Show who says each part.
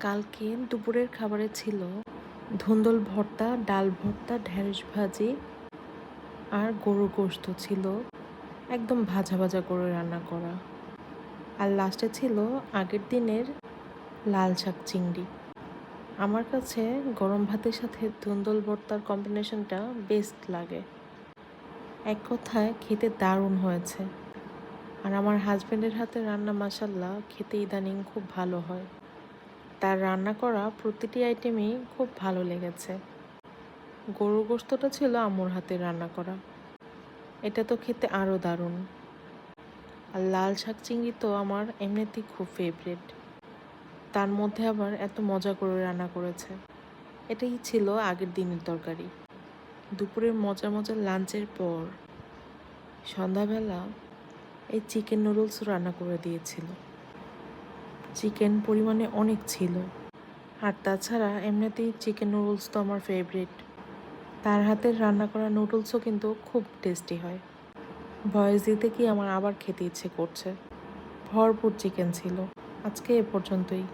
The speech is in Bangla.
Speaker 1: কালকে দুপুরের খাবারে ছিল ধুন্দুল ভর্তা, ডাল ভর্তা, ঢেঁড়স ভাজি আর গরুর গোশত ছিল একদম ভাজা ভাজা করে রান্না করা। আর লাস্টে ছিল আগের দিনের লাল শাক চিংড়ি। আমার কাছে গরম ভাতের সাথে ধুন্দুল ভর্তার কম্বিনেশনটা বেস্ট লাগে। এক কথায় খেতে দারুণ হয়েছে। আর আমার হাজব্যান্ডের হাতে রান্না মাশাল্লাহ খেতে ইদানিং খুব ভালো হয়। তার রান্না করা প্রতিটি আইটেমই খুব ভালো লেগেছে। গরুর গোশতটা ছিল আম্মুর হাতে রান্না করা, এটা তো খেতে আরও দারুণ। আর লাল শাক চিংড়ি তো আমার এমনিতেই খুব ফেভারিট, তার মধ্যে আবার এত মজা করে রান্না করেছে। এটাই ছিল আগের দিনের তরকারি। দুপুরের মজার মজার লাঞ্চের পর সন্ধ্যাবেলা এই চিকেন নুডলস রান্না করে দিয়েছিল। চিকেন পরিমাণে অনেক ছিল। আর তাছাড়া এমনিতেই চিকেন নুডলস তো আমার ফেভারিট। তার হাতের রান্না করা নুডলসও কিন্তু খুব টেস্টি হয়। ভয়েস দিতে কি আমার আবার খেতে ইচ্ছে করছে। ভরপুর চিকেন ছিল। আজকে এ পর্যন্তই।